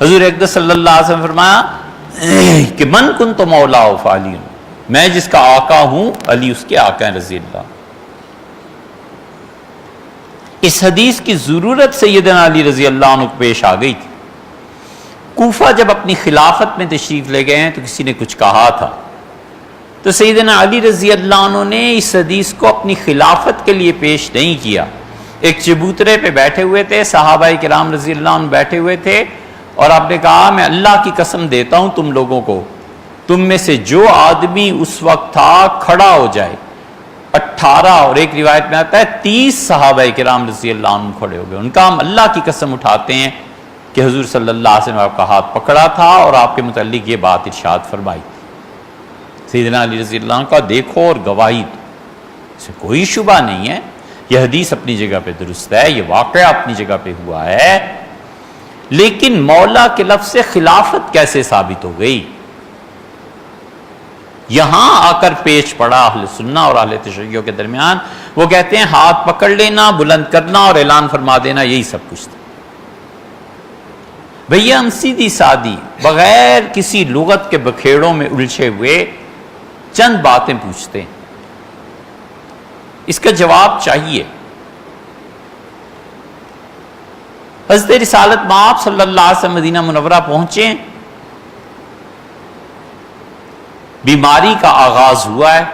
حضور اقدس صلی اللہ علیہ وسلم فرمایا کہ من کنت مولا فعلی، میں جس کا آقا ہوں علی اس کے آقا ہیں رضی اللہ۔ اس حدیث کی ضرورت سیدنا علی رضی اللہ عنہ کو پیش آ گئی تھی۔ کوفہ جب اپنی خلافت میں تشریف لے گئے ہیں تو کسی نے کچھ کہا تھا، تو سیدنا علی رضی اللہ عنہ نے اس حدیث کو اپنی خلافت کے لیے پیش نہیں کیا۔ ایک چبوترے پہ بیٹھے ہوئے تھے، صحابہ کرام رضی اللہ عنہ بیٹھے ہوئے تھے، اور آپ نے کہا میں اللہ کی قسم دیتا ہوں تم لوگوں کو، تم میں سے جو آدمی اس وقت تھا کھڑا ہو جائے۔ 18 اور ایک روایت میں آتا ہے 30 صحابہ کرام رضی اللہ عنہ کھڑے ہو گئے۔ ان کا ہم اللہ کی قسم اٹھاتے ہیں کہ حضور صلی اللہ علیہ وسلم آپ کا ہاتھ پکڑا تھا اور آپ کے متعلق یہ بات ارشاد فرمائی۔ سیدنا علی رضی اللہ عنہ کا دیکھو اور گواہی دو، اس سے کوئی شبہ نہیں ہے، یہ حدیث اپنی جگہ پہ درست ہے، یہ واقعہ اپنی جگہ پہ ہوا ہے، لیکن مولا کے لفظ سے خلافت کیسے ثابت ہو گئی؟ یہاں آ کر پیش پڑا اہل سنہ اور اہل تشیع کے درمیان۔ وہ کہتے ہیں ہاتھ پکڑ لینا، بلند کرنا اور اعلان فرما دینا، یہی سب کچھ تھا۔ بھیا ہم سیدھی سادی بغیر کسی لغت کے بکھیڑوں میں الجھے ہوئے چند باتیں پوچھتے ہیں، اس کا جواب چاہیے۔ حضرت رسالت مآب صلی اللہ علیہ وسلم مدینہ منورہ پہنچے، بیماری کا آغاز ہوا ہے،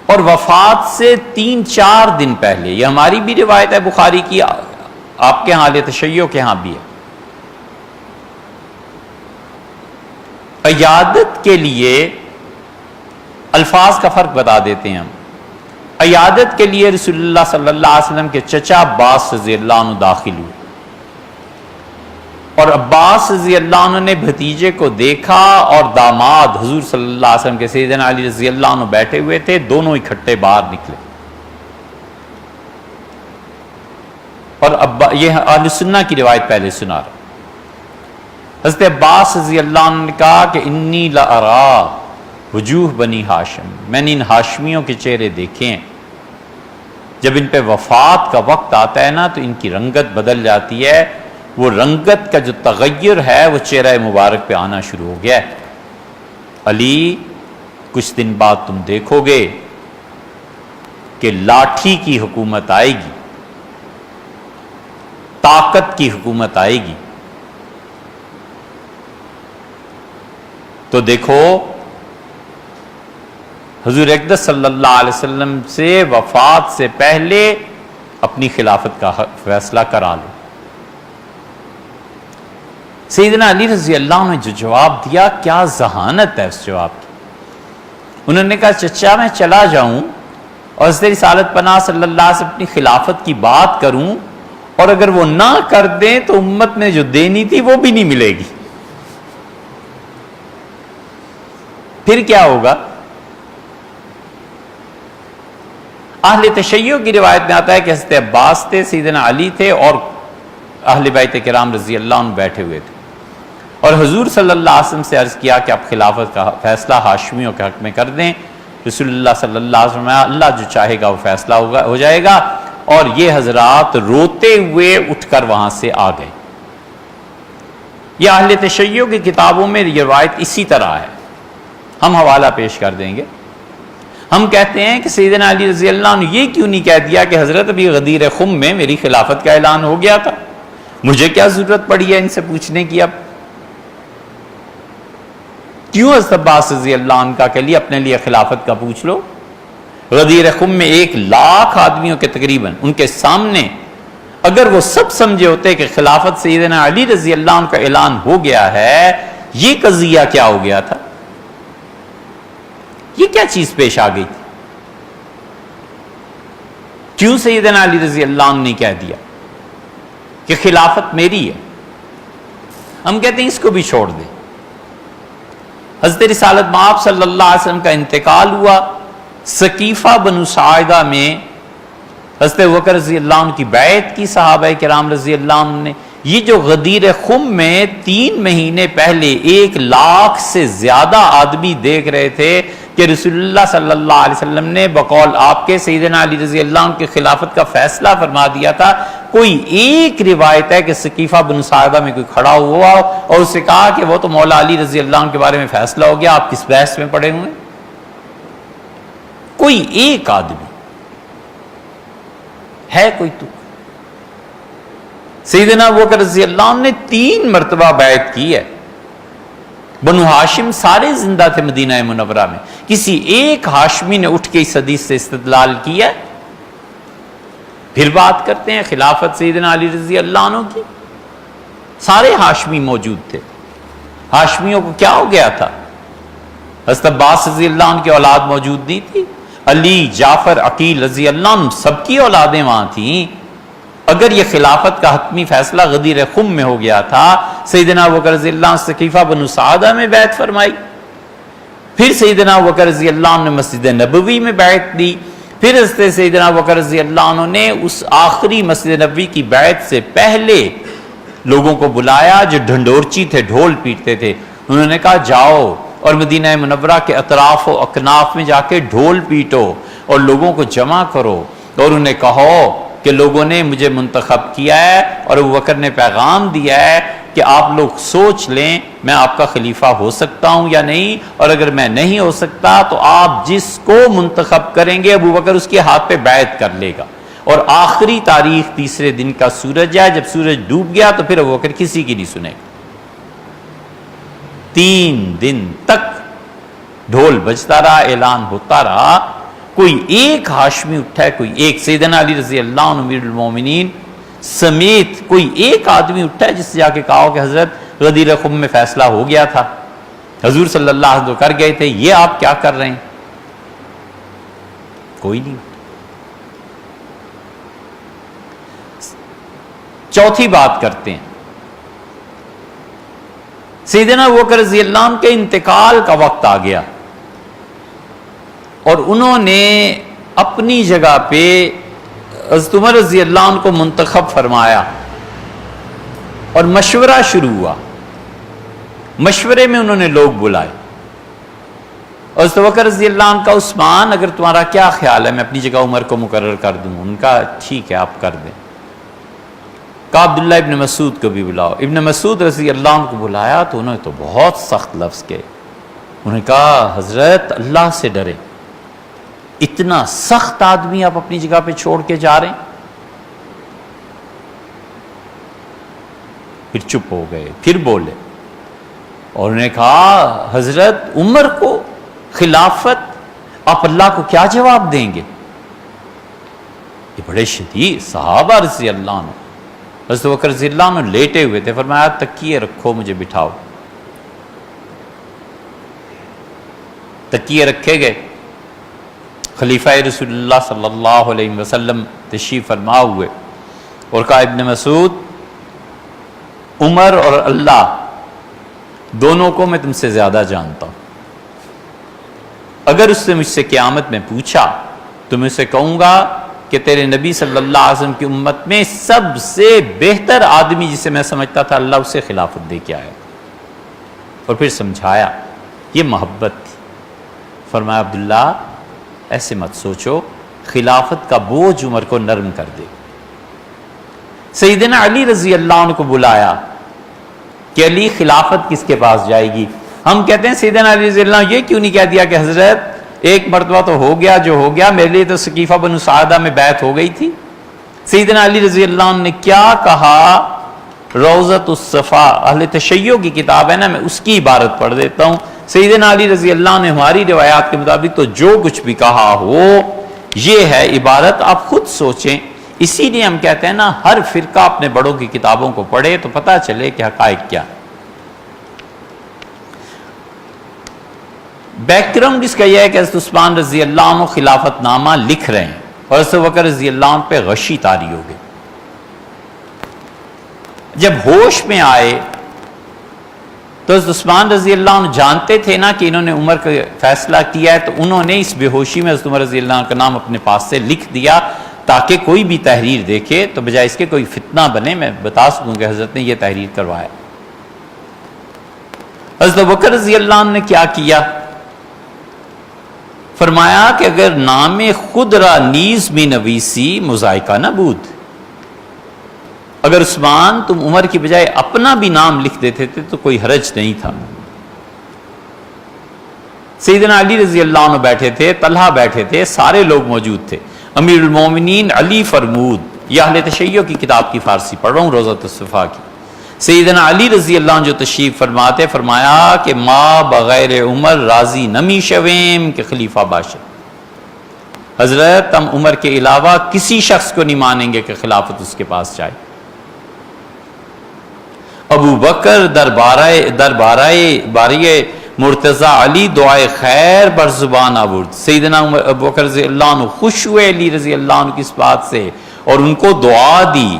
اور وفات سے 3-4 دن پہلے، یہ ہماری بھی روایت ہے بخاری کی، آپ کے ہاں اہل تشیع کے ہاں بھی ہے، عیادت کے لیے الفاظ کا فرق بتا دیتے ہیں ہم۔ عیادت کے لیے رسول اللہ صلی اللہ علیہ وسلم کے چچا عباس رضی اللہ عنہ داخل ہوئے، اور عباس رضی اللہ عنہ نے بھتیجے کو دیکھا، اور داماد حضور صلی اللہ علیہ وسلم کے سیدنا علی رضی اللہ عنہ بیٹھے ہوئے تھے، دونوں اکٹھے باہر نکلے۔ اور یہ اہل سنہ کی روایت پہلے سنا رہا۔ حضرت عباس رضی اللہ عنہ نے کہا کہ انی لارا وجوہ بنی ہاشم، میں نے ان ہاشمیوں کے چہرے دیکھے ہیں، جب ان پہ وفات کا وقت آتا ہے نا تو ان کی رنگت بدل جاتی ہے، وہ رنگت کا جو تغیر ہے وہ چہرہ مبارک پہ آنا شروع ہو گیا ہے۔ علی کچھ دن بعد تم دیکھو گے کہ لاٹھی کی حکومت آئے گی، طاقت کی حکومت آئے گی۔ تو دیکھو حضور اقدس صلی اللہ علیہ وسلم سے وفات سے پہلے اپنی خلافت کا فیصلہ کرا لو۔ سیدنا علی رضی اللہ عنہ نے جو جواب دیا، کیا ذہانت ہے اس جواب کی۔ انہوں نے کہا چچا میں چلا جاؤں اور حضرت رسالت پناہ صلی اللہ علیہ وسلم اپنی خلافت کی بات کروں، اور اگر وہ نہ کر دیں تو امت نے جو دینی تھی وہ بھی نہیں ملے گی، پھر کیا ہوگا؟ اہل تشیع کی روایت میں آتا ہے کہ حضرت عباس تھے، سیدنا علی تھے، اور اہل بیت کرام رضی اللہ عنہ بیٹھے ہوئے تھے، اور حضور صلی اللہ علیہ وسلم سے عرض کیا کہ آپ خلافت کا فیصلہ ہاشمیوں کے حق میں کر دیں۔ رسول اللہ صلی اللہ علیہ وسلم اللہ جو چاہے گا وہ فیصلہ ہو جائے گا، اور یہ حضرات روتے ہوئے اٹھ کر وہاں سے آ گئے۔ یہ اہل تشیع کی کتابوں میں یہ روایت اسی طرح ہے، ہم حوالہ پیش کر دیں گے۔ ہم کہتے ہیں کہ سیدنا علی رضی اللہ عنہ یہ کیوں نہیں کہہ دیا کہ حضرت ابھی غدیر خم میں میری خلافت کا اعلان ہو گیا تھا، مجھے کیا ضرورت پڑی ہے ان سے پوچھنے کی؟ اب کیوں حضرت عباس رضی اللہ عنہ کا کہ لیے اپنے لیے خلافت کا پوچھ لو؟ غدیر خم میں 1 لاکھ آدمیوں کے تقریباً ان کے سامنے اگر وہ سب سمجھے ہوتے کہ خلافت سیدنا علی رضی اللہ عنہ کا اعلان ہو گیا ہے، یہ قضیہ کیا ہو گیا تھا؟ یہ کیا چیز پیش آ گئی تھی؟ کیوں سیدنا علی رضی اللہ عنہ نے کہہ دیا کہ خلافت میری ہے؟ ہم کہتے ہیں اس کو بھی چھوڑ دیں۔ حضرت رسالت مآب صلی اللہ علیہ وسلم کا انتقال ہوا، ثقیفہ بنو ساعدہ میں حضرت ابوبکر رضی اللہ عنہ کی بیعت کی صحابہ کرام رضی اللہ عنہ نے۔ یہ جو غدیر خم میں 3 مہینے پہلے 1 لاکھ سے زیادہ آدمی دیکھ رہے تھے کہ رسول اللہ صلی اللہ علیہ وسلم نے بقول آپ کے سیدنا علی رضی اللہ عنہ کی خلافت کا فیصلہ فرما دیا تھا، کوئی ایک روایت ہے کہ ثقیفہ بن ساعدہ میں کوئی کھڑا ہوا اور اسے کہا کہ وہ تو مولا علی رضی اللہ عنہ کے بارے میں فیصلہ ہو گیا، آپ کس بحث میں پڑے ہوئے؟ کوئی ایک آدمی ہے کوئی تو؟ سیدنا ابوبکر رضی اللہ عنہ نے 3 مرتبہ بیعت کی ہے. بنو ہاشم سارے زندہ تھے مدینہ منورہ میں، کسی ایک ہاشمی نے اٹھ کے اس حدیث سے استدلال کیا ہے؟ پھر بات کرتے ہیں خلافت سیدنا علی رضی اللہ عنہ کی. سارے ہاشمی موجود تھے. ہاشمیوں کو کیا ہو گیا تھا؟ حضرت عباس رضی اللہ عنہ کی اولاد موجود نہیں تھی؟ علی، جعفر، عقیل رضی اللہ عنہ سب کی اولادیں وہاں تھیں. اگر یہ خلافت کا حتمی فیصلہ غدیر خم میں ہو گیا تھا، سیدنا ابوبکر رضی اللہ عنہ ثقیفہ بن سعدہ میں بیعت فرمائی، پھر سیدنا ابوبکر رضی اللہ عنہ نے مسجد نبوی میں بیعت دی، پھر حضرت سیدنا ابوبکر رضی اللہ عنہ نے اس آخری مسجد نبوی کی بیعت سے پہلے لوگوں کو بلایا جو ڈھنڈورچی تھے، ڈھول پیٹتے تھے. انہوں نے کہا جاؤ اور مدینہ منورہ کے اطراف و اکناف میں جا کے ڈھول پیٹو اور لوگوں کو جمع کرو اور انہیں کہو کہ لوگوں نے مجھے منتخب کیا ہے اور ابوبکر نے پیغام دیا ہے کہ آپ لوگ سوچ لیں میں آپ کا خلیفہ ہو سکتا ہوں یا نہیں، اور اگر میں نہیں ہو سکتا تو آپ جس کو منتخب کریں گے ابوبکر اس کے ہاتھ پہ بیعت کر لے گا. اور آخری تاریخ 3 دن کا سورج ہے، جب سورج ڈوب گیا تو پھر ابوبکر کسی کی نہیں سنے گا. 3 دن تک ڈھول بجتا رہا، اعلان ہوتا رہا. کوئی ایک ہاشمی اٹھا ہے، کوئی ایک سیدنا علی رضی اللہ عنہ امیر المومنین سمیت کوئی ایک آدمی اٹھا ہے جس سے جا کے کہا کہ حضرت غدیر خم میں فیصلہ ہو گیا تھا، حضور صلی اللہ علیہ وسلم کر گئے تھے، یہ آپ کیا کر رہے ہیں؟ کوئی نہیں. چوتھی بات کرتے ہیں. سیدنا ابوبکر رضی اللہ عنہ کے انتقال کا وقت آ گیا اور انہوں نے اپنی جگہ پہ حضرت عمر رضی اللہ عنہ کو منتخب فرمایا اور مشورہ شروع ہوا. مشورے میں انہوں نے لوگ بلائے. حضرت ابوبکر رضی اللہ عنہ کا عثمان اگر تمہارا کیا خیال ہے میں اپنی جگہ عمر کو مقرر کر دوں؟ ان کا ٹھیک ہے آپ کر دیں. کہا عبداللہ ابن مسعود کو بھی بلاؤ. ابن مسعود رضی اللہ عنہ کو بلایا تو انہوں نے تو بہت سخت لفظ کہے. انہوں نے کہا حضرت اللہ سے ڈرے، اتنا سخت آدمی آپ اپنی جگہ پہ چھوڑ کے جا رہے ہیں. پھر چپ ہو گئے، پھر بولے اور انہوں نے کہا حضرت عمر کو خلافت آپ اللہ کو کیا جواب دیں گے؟ یہ بڑے شدید صحابہ رضی اللہ عنہ. حضرت ابوبکر رضی اللہ عنہ لیٹے ہوئے تھے، فرمایا تکیے رکھو مجھے بٹھاؤ. تکیے رکھے گئے. خلیفہ رسول اللہ صلی اللہ علیہ وسلم تشریف فرما ہوئے اور کہا ابن مسعود، عمر اور اللہ دونوں کو میں تم سے زیادہ جانتا ہوں. اگر اس نے مجھ سے قیامت میں پوچھا تو میں اسے کہوں گا کہ تیرے نبی صلی اللہ علیہ وسلم کی امت میں سب سے بہتر آدمی جسے میں سمجھتا تھا اللہ اسے خلافت دے کے آیا. اور پھر سمجھایا، یہ محبت تھی. فرمایا عبداللہ ایسے مت سوچو، خلافت کا بوجھ عمر کو نرم کر دے. سیدنا علی رضی اللہ عنہ کو بلایا کہ علی خلافت کس کے پاس جائے گی؟ ہم کہتے ہیں سیدنا علی رضی اللہ عنہ یہ کیوں نہیں کہہ دیا کہ حضرت ایک مرتبہ تو ہو گیا جو ہو گیا، میرے لیے تو ثقیفہ بن سعدہ میں بیعت ہو گئی تھی. سیدنا علی رضی اللہ عنہ نے کیا کہا؟ روضۃ الصفا اہل تشیع کی کتاب ہے نا، میں اس کی عبارت پڑھ دیتا ہوں. سیدنا علی رضی اللہ عنہ نے ہماری روایات کے مطابق تو جو کچھ بھی کہا ہو یہ ہے عبارت، آپ خود سوچیں. اسی لیے ہم کہتے ہیں نا ہر فرقہ اپنے بڑوں کی کتابوں کو پڑھے تو پتہ چلے کہ حقائق کیا. بیک گراؤنڈ اس کا یہ ہے کہ حضرت عثمان رضی اللہ عنہ خلافت نامہ لکھ رہے ہیں اور حضرت ابوبکر رضی اللہ عنہ پہ غشی طاری ہو گئی. جب ہوش میں آئے تو حضرت عثمان رضی اللہ عنہ جانتے تھے نا کہ انہوں نے عمر کا فیصلہ کیا ہے، تو انہوں نے اس بے ہوشی میں حضرت عمر رضی اللہ عنہ کا نام اپنے پاس سے لکھ دیا تاکہ کوئی بھی تحریر دیکھے تو بجائے اس کے کوئی فتنہ بنے میں بتا سکوں کہ حضرت نے یہ تحریر کروایا. حضرت ابوبکر رضی اللہ عنہ نے کیا کیا؟ فرمایا کہ اگر نام خود را نیز می نویسی مذائقہ نہ بود. اگر عثمان تم عمر کی بجائے اپنا بھی نام لکھ دیتے تھے تو کوئی حرج نہیں تھا۔ سیدنا علی رضی اللہ عنہ بیٹھے تھے، طلحہ بیٹھے تھے، سارے لوگ موجود تھے۔ امیر المومنین علی فرمود، یہ اہل تشیع کی کتاب کی فارسی پڑھ رہا ہوں، روضۃ الصفا کی۔ سیدنا علی رضی اللہ عنہ جو تشریف فرماتے، فرمایا کہ ما بغیر عمر راضی نمی شویم کہ خلیفہ باشد۔ حضرت ہم عمر کے علاوہ کسی شخص کو نہیں مانیں گے کہ خلافت اس کے پاس جائے۔ ابو بکر دربارے مرتضی علی دعائے خیر بر زبان آورد۔ سیدنا ابو بکر رضی اللہ عنہ خوش ہوئے علی رضی اللہ عنہ کی اس بات سے اور ان کو دعا دی۔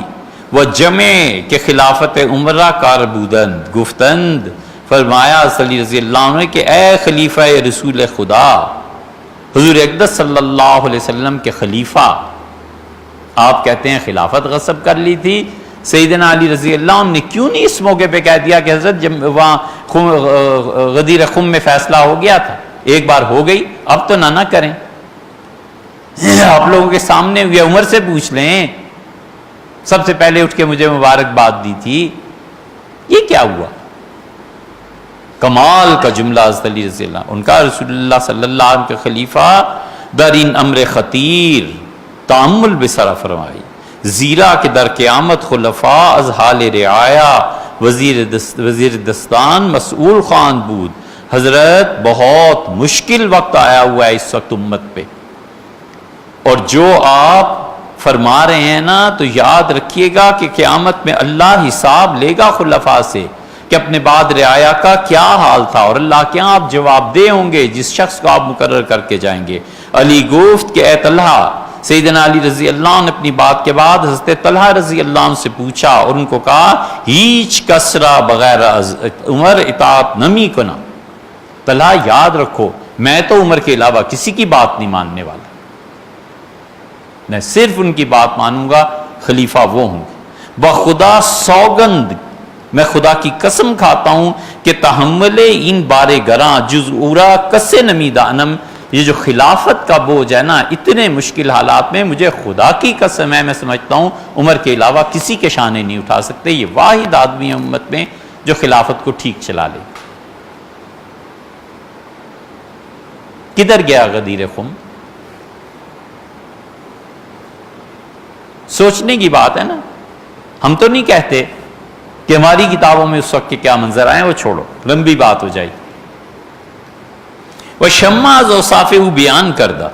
وہ جمع کہ خلافت عمرہ کاربودند گفتند، فرمایا علی رضی اللہ عنہ کہ اے خلیفہ رسول خدا، حضور اقدس صلی اللہ علیہ وسلم کے خلیفہ، آپ کہتے ہیں خلافت غصب کر لی تھی۔ سیدنا علی رضی اللہ عنہ نے کیوں نہیں اس موقع پہ کہہ دیا کہ حضرت جب وہاں غدیر خم میں فیصلہ ہو گیا تھا، ایک بار ہو گئی، اب تو نہ کریں، آپ لوگوں کے سامنے ہوئے، عمر سے پوچھ لیں، سب سے پہلے اٹھ کے مجھے مبارکباد دی تھی، یہ کیا ہوا؟ کمال کا جملہ حضرت علی رضی اللہ، ان کا رسول اللہ صلی اللہ علیہ وسلم کے خلیفہ در این امر خطیر تأمل بسرا فرمائی، زیرا کہ در قیامت خلفاء از حال رعایا وزیر دستان مسئول خان بود۔ حضرت بہت مشکل وقت آیا ہوا ہے اس وقت امت پہ، اور جو آپ فرما رہے ہیں نا تو یاد رکھیے گا کہ قیامت میں اللہ حساب لے گا خلفاء سے کہ اپنے بعد رعایا کا کیا حال تھا، اور اللہ کے ہاں آپ جواب دہ ہوں گے جس شخص کو آپ مقرر کر کے جائیں گے۔ علی گفت کہ اے طلحہ، سیدنا علی رضی اللہ عنہ نے اپنی بات کے بعد حضرت طلحہ رضی اللہ عنہ سے پوچھا اور ان کو کہا ہیچ کسرا بغیر عمر اطاعت نمی کنا۔ طلحہ یاد رکھو، میں تو عمر کے علاوہ کسی کی بات نہیں ماننے والا، میں صرف ان کی بات مانوں گا، خلیفہ وہ ہوں گے۔ بخدا سوگند، میں خدا کی قسم کھاتا ہوں کہ تحمل ان بارے گراں جز اورا کسے نمی دانم، یہ جو خلافت کا بوجھ ہے نا اتنے مشکل حالات میں، مجھے خدا کی قسم ہے میں سمجھتا ہوں عمر کے علاوہ کسی کے شانے نہیں اٹھا سکتے۔ یہ واحد آدمی ہے امت میں جو خلافت کو ٹھیک چلا لے۔ کدھر گیا غدیر خم؟ سوچنے کی بات ہے نا، ہم تو نہیں کہتے کہ ہماری کتابوں میں اس وقت کے کیا منظر آئے، وہ چھوڑو، لمبی بات ہو جائے۔ وہ شمع از اوصافہ بیان کردہ،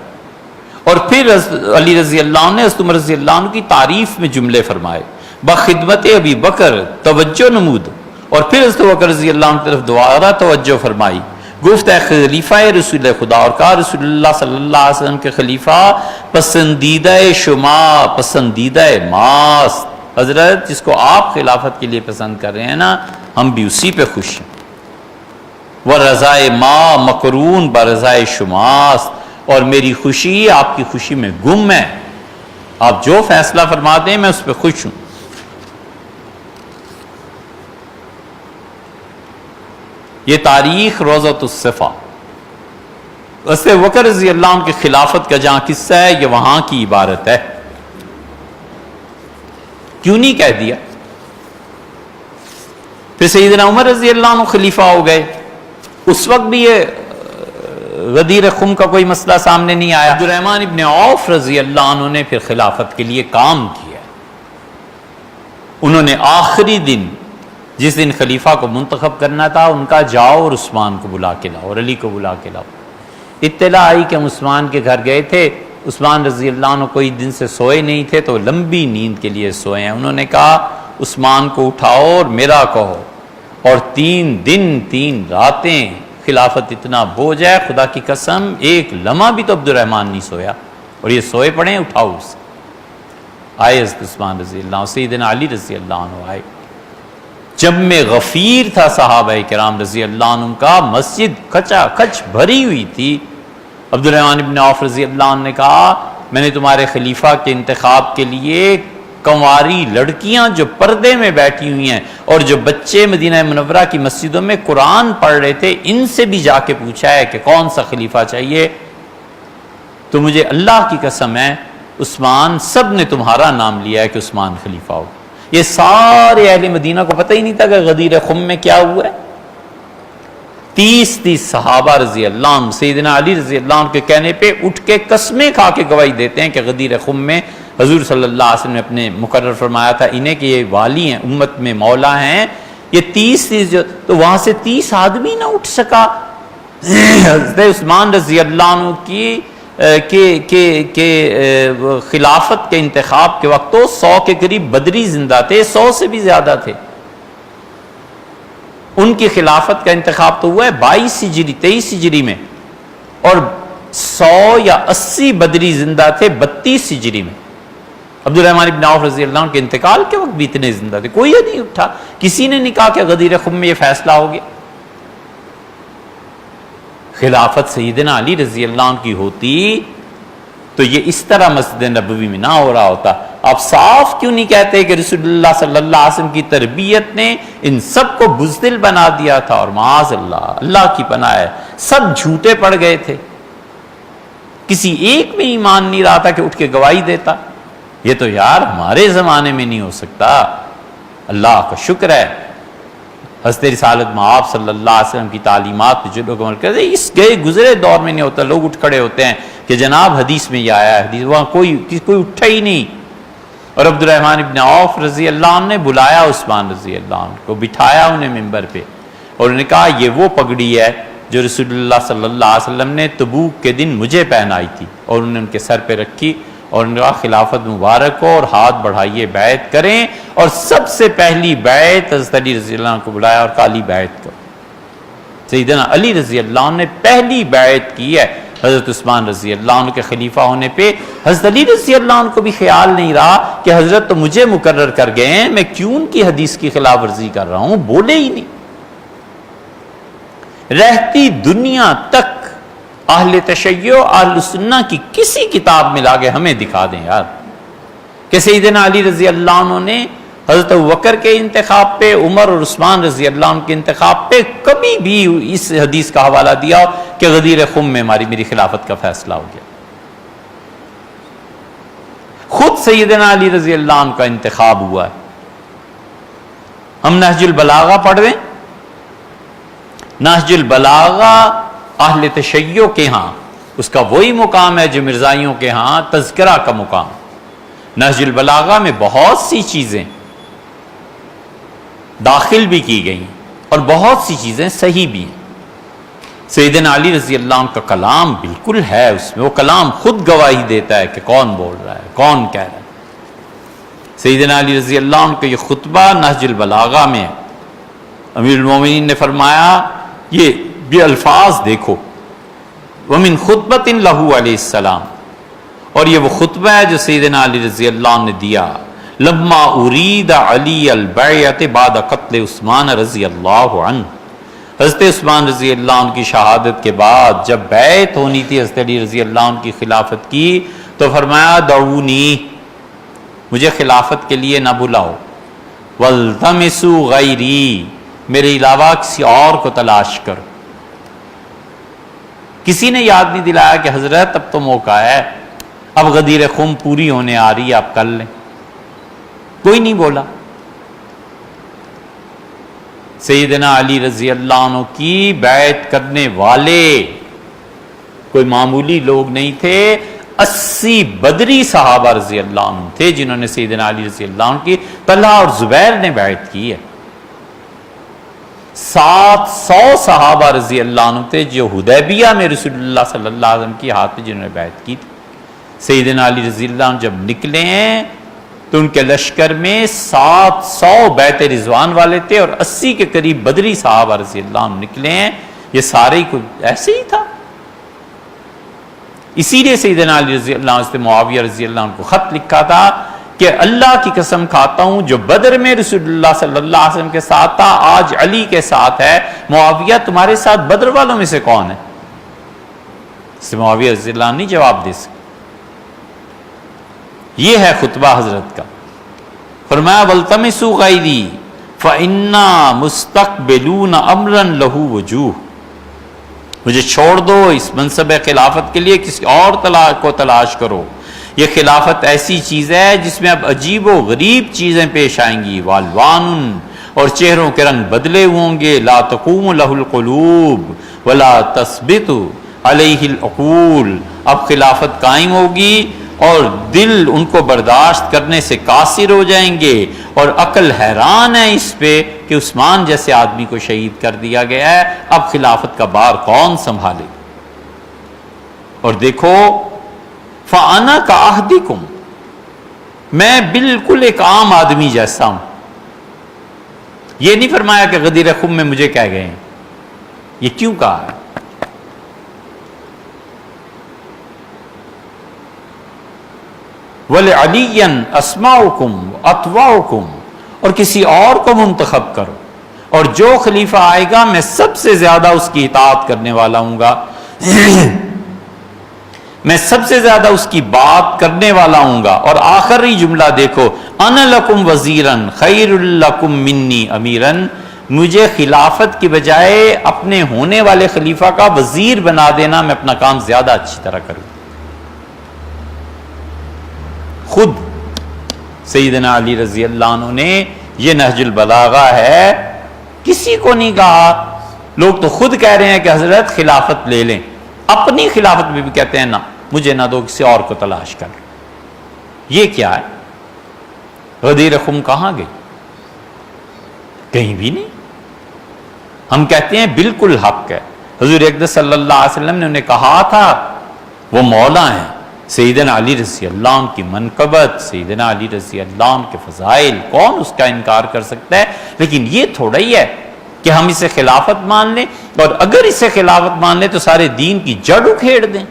اور پھر علی رضی اللہ عنہ نے حضرت عمر رضی اللہ عنہ کی تعریف میں جملے فرمائے۔ بخدمت ابی بکر توجہ نمود، اور پھر حضرت بکر رضی اللہ عنہ کی طرف دوبارہ توجہ فرمائی۔ گفت اے خلیفہ رسول خدا، اور کہا رسول اللہ صلی اللہ علیہ وسلم کے خلیفہ پسندیدہ شما پسندیدہ ماست، حضرت جس کو آپ خلافت کے لیے پسند کر رہے ہیں نا، ہم بھی اسی پہ خوش ہیں۔ وَرَضَائے ما مقرون برضائے شماست، اور میری خوشی آپ کی خوشی میں گم ہے، آپ جو فیصلہ فرماتے ہیں میں اس پہ خوش ہوں۔ یہ تاریخ روضۃ الصفا، حضرت بکر رضی اللہ عنہ کی خلافت کا جہاں قصہ ہے یہ وہاں کی عبارت ہے۔ کیوں نہیں کہہ دیا؟ پھر سیدنا عمر رضی اللہ عنہ خلیفہ ہو گئے، اس وقت بھی یہ غدیر خم کا کوئی مسئلہ سامنے نہیں آیا۔ عبد الرحمن ابن عوف رضی اللہ عنہ نے پھر خلافت کے لیے کام کیا، انہوں نے آخری دن جس دن خلیفہ کو منتخب کرنا تھا ان کا جاؤ اور عثمان کو بلا کے لاؤ اور علی کو بلا کے لاؤ۔ اطلاع آئی کہ ہم عثمان کے گھر گئے تھے، عثمان رضی اللہ عنہ کوئی دن سے سوئے نہیں تھے تو لمبی نیند کے لیے سوئے ہیں۔ انہوں نے کہا عثمان کو اٹھاؤ اور میرا کہو، اور 3 دن 3 راتیں خلافت اتنا بوجھ ہے، خدا کی قسم ایک لمحہ بھی تو عبد الرحمن نہیں سویا، اور یہ سوئے پڑے اٹھاؤ اسے۔ آئے حضرت عثمان رضی اللہ عنہ، سیدنا علی رضی اللہ عنہ آئے، جب میں غفیر تھا صحابہ کرام رضی اللہ عنہ کا، مسجد کچا کچ بھری ہوئی تھی۔ عبد الرحمن ابن عوف رضی اللہ عنہ نے کہا میں نے تمہارے خلیفہ کے انتخاب کے لیے کنواری لڑکیاں جو پردے میں بیٹھی ہوئی ہیں اور جو بچے مدینہ منورہ کی مسجدوں میں قرآن پڑھ رہے تھے، ان سے بھی جا کے پوچھا ہے کہ کون سا خلیفہ چاہیے، تو مجھے اللہ کی قسم ہے عثمان، سب نے تمہارا نام لیا ہے کہ عثمان خلیفہ ہو، یہ سارے اہل مدینہ کو پتہ ہی نہیں تھا کہ غدیر خم میں کیا ہوا ہے۔ 30 صحابہ رضی اللہ عنہ سیدنا علی رضی اللہ عنہ کے کہنے پہ اٹھ کے قسمیں کھا کے گواہی دیتے ہیں کہ غدیر خم میں حضور صلی اللہ علیہ وسلم نے اپنے مقرر فرمایا تھا انہیں کہ یہ والی ہیں، امت میں مولا ہیں، یہ 30 تو وہاں سے 30 آدمی نہ اٹھ سکا۔ حضرت عثمان رضی اللہ عنہ کی خلافت کے انتخاب کے وقت تو 100 کے قریب بدری زندہ تھے، 100 سے بھی زیادہ تھے۔ ان کی خلافت کا انتخاب تو ہوا ہے 22 ہجری 23 ہجری میں، اور 100 یا 80 بدری زندہ تھے 32 ہجری میں۔ عبدالرحمن بن عوف رضی اللہ عنہ کے انتقال کے وقت بھی اتنے زندہ تھے، کوئی نہیں اٹھا، کسی نے نہیں کہا کہ غدیر خم میں یہ فیصلہ ہو گیا۔ خلافت سیدنا علی رضی اللہ عنہ کی ہوتی تو یہ اس طرح مسجد نبوی میں نہ ہو رہا ہوتا۔ آپ صاف کیوں نہیں کہتے کہ رسول اللہ صلی اللہ علیہ وسلم کی تربیت نے ان سب کو بزدل بنا دیا تھا، اور معاذ اللہ، اللہ کی پناہ ہے، سب جھوٹے پڑ گئے تھے، کسی ایک میں ایمان نہیں رہا تھا کہ اٹھ کے گواہی دیتا۔ یہ تو یار ہمارے زمانے میں نہیں ہو سکتا۔ اللہ کا شکر ہے حضرت رسالت مآب صلی اللہ علیہ وسلم کی تعلیمات پہ جو لوگ عمل کرتے ہیں، اس گئے گزرے دور میں نہیں ہوتا۔ لوگ اٹھ کھڑے ہوتے ہیں کہ جناب حدیث میں یہ آیا ہے، حدیث، وہاں کوئی اٹھا ہی نہیں۔ اور عبدالرحمن ابن عوف رضی اللہ عنہ نے بلایا عثمان رضی اللہ عنہ کو، بٹھایا انہیں ممبر پہ، اور انہوں نے کہا یہ وہ پگڑی ہے جو رسول اللہ صلی اللہ علیہ وسلم نے تبوک کے دن مجھے پہنائی تھی، اور انہوں نے ان کے سر پہ رکھی، اور انہوں نے کہا خلافت مبارک ہو، اور ہاتھ بڑھائیے بیعت کریں، اور سب سے پہلی بیعت حضرت علی رضی اللہ عنہ کو بلایا اور کالی بیعت کرو۔ سیدنا علی رضی اللہ عنہ نے پہلی بیعت کی ہے حضرت عثمان رضی اللہ عنہ کے خلیفہ ہونے پہ۔ حضرت علی رضی اللہ عنہ کو بھی خیال نہیں رہا کہ حضرت تو مجھے مقرر کر گئے ہیں، میں کیوں ان کی حدیث کی خلاف ورزی کر رہا ہوں، بولے ہی نہیں۔ رہتی دنیا تک اہل تشیع اہل سنہ کی کسی کتاب میں لاگے ہمیں دکھا دیں یار کہ سیدنا علی رضی اللہ عنہ نے حضرت ابوبکر کے انتخاب پہ، عمر اور عثمان رضی اللہ عنہ کے انتخاب پہ کبھی بھی اس حدیث کا حوالہ دیا ہو کہ غدیر خم میں میری خلافت کا فیصلہ ہو گیا۔ خود سیدنا علی رضی اللہ عنہ کا انتخاب ہوا ہے۔ ہم نہج البلاغہ پڑھ رہے ہیں، نہج البلاغہ اہل تشیع کے ہاں اس کا وہی مقام ہے جو مرزائیوں کے ہاں تذکرہ کا مقام۔ نہج البلاغہ میں بہت سی چیزیں داخل بھی کی گئی اور بہت سی چیزیں صحیح بھی ہیں۔ سیدنا علی رضی اللہ عنہ کا کلام بالکل ہے اس میں، وہ کلام خود گواہی دیتا ہے کہ کون بول رہا ہے، کون کہہ رہا ہے۔ سیدنا علی رضی اللہ عنہ کا یہ خطبہ نہج البلاغہ میں ہے۔ امیر المومنین نے فرمایا، یہ بھی الفاظ دیکھو، وَمِن خُطْبَةٍ لَهُ علیہ السلام، اور یہ وہ خطبہ ہے جو سیدنا علی رضی اللہ عنہ نے دیا لما ارید علی البیعۃ بعد قتل عثمان رضی اللہ عنہ، حضرت عثمان رضی اللہ عنہ کی شہادت کے بعد جب بیعت ہونی تھی حضرت علی رضی اللہ عنہ کی خلافت کی، تو فرمایا دعونی، مجھے خلافت کے لیے نہ بلاؤ، والتمسوا غیری، میرے علاوہ کسی اور کو تلاش کرو۔ کسی نے یاد نہیں دلایا کہ حضرت اب تو موقع ہے، اب غدیر خم پوری ہونے آ رہی ہے، آپ کر لیں، کوئی نہیں بولا۔ سیدنا علی رضی اللہ عنہ کی بیعت کرنے والے کوئی معمولی لوگ نہیں تھے، 80 بدری صحابہ رضی اللہ عنہ تھے جنہوں نے سیدنا علی رضی اللہ عنہ کی، طلحہ اور زبیر نے بیعت کی ہے۔ 700 صحابہ رضی اللہ عنہ تھے جو حدیبیہ میں رسول اللہ صلی اللہ علیہ وسلم کی ہاتھ پہ جنہوں نے بیعت کی تھی۔ سیدنا علی رضی اللہ عنہ جب نکلے ہیں تو ان کے لشکر میں 700 بیعت رضوان والے تھے اور 80 کے قریب بدری صحابہ رضی اللہ عنہ نکلے ہیں۔ یہ سارے ہی کچھ ایسے ہی تھا۔ اسی لیے سیدنا علی رضی اللہ عنہ سے معاویہ رضی اللہ عنہ کو خط لکھا تھا کہ اللہ کی قسم کھاتا ہوں جو بدر میں رسول اللہ صلی اللہ علیہ وسلم کے ساتھ تھا آج علی کے ساتھ ہے، معاویہ تمہارے ساتھ بدر والوں میں سے کون ہے؟ اس سے معاویہ رضی اللہ عنہ نہیں جواب دے سکے۔ یہ ہے خطبہ حضرت کا۔ فرمایا والتمسوا غیری فإنا مستقبلون امرا له وجوہ، مجھے چھوڑ دو، اس منصب خلافت کے لیے کسی اور کو تلاش کرو۔ یہ خلافت ایسی چیز ہے جس میں اب عجیب و غریب چیزیں پیش آئیں گی. والوان، اور چہروں کے رنگ بدلے ہوں گے. لا تقوم له القلوب ولا تثبت علیہ العقول، اب خلافت قائم ہوگی اور دل ان کو برداشت کرنے سے قاصر ہو جائیں گے، اور عقل حیران ہے اس پہ کہ عثمان جیسے آدمی کو شہید کر دیا گیا ہے، اب خلافت کا بار کون سنبھالے. اور دیکھو فَأَنَا كَعَهْدِكُمْ، میں بالکل ایک عام آدمی جیسا ہوں. یہ نہیں فرمایا کہ غدیر خم میں مجھے کہہ گئے ہیں. یہ کیوں کہا ہے؟ وَلِعَلِيًّا أَسْمَعُكُمْ وَأَطْوَعُكُمْ، اور کسی اور کو منتخب کرو، اور جو خلیفہ آئے گا میں سب سے زیادہ اس کی اطاعت کرنے والا ہوں گا، میں سب سے زیادہ اس کی بات کرنے والا ہوں گا. اور آخری جملہ دیکھو، انا لکم وزیرن خیر لکم منی امیرن، مجھے خلافت کی بجائے اپنے ہونے والے خلیفہ کا وزیر بنا دینا، میں اپنا کام زیادہ اچھی طرح کروں. خود سیدنا علی رضی اللہ عنہ نے، یہ نہج البلاغہ ہے، کسی کو نہیں کہا. لوگ تو خود کہہ رہے ہیں کہ حضرت خلافت لے لیں، اپنی خلافت میں بھی کہتے ہیں نا مجھے نہ دو، کسی اور کو تلاش کر. یہ کیا ہے؟ غدیر خم کہاں گئی؟ کہیں بھی نہیں. ہم کہتے ہیں بالکل حق ہے. حضور اقدس صلی اللہ علیہ وسلم نے انہیں کہا تھا وہ مولا ہیں. سیدنا علی رضی اللہ عنہ کی منقبت، سیدنا علی رضی اللہ عنہ کے فضائل، کون اس کا انکار کر سکتا ہے؟ لیکن یہ تھوڑا ہی ہے کہ ہم اسے خلافت مان لیں، اور اگر اسے خلافت مان لیں تو سارے دین کی جڑ اکھیڑ دیں.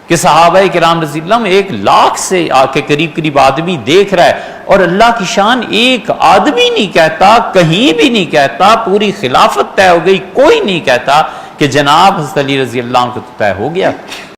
کہ صحابہ کرام رضی اللہ عنہ 1,00,000 سے آ کے قریب آدمی دیکھ رہا ہے، اور اللہ کی شان ایک آدمی نہیں کہتا، کہیں بھی نہیں کہتا پوری خلافت طے ہو گئی، کوئی نہیں کہتا کہ جناب حضرت علی رضی اللہ عنہ کو تو طے ہو گیا.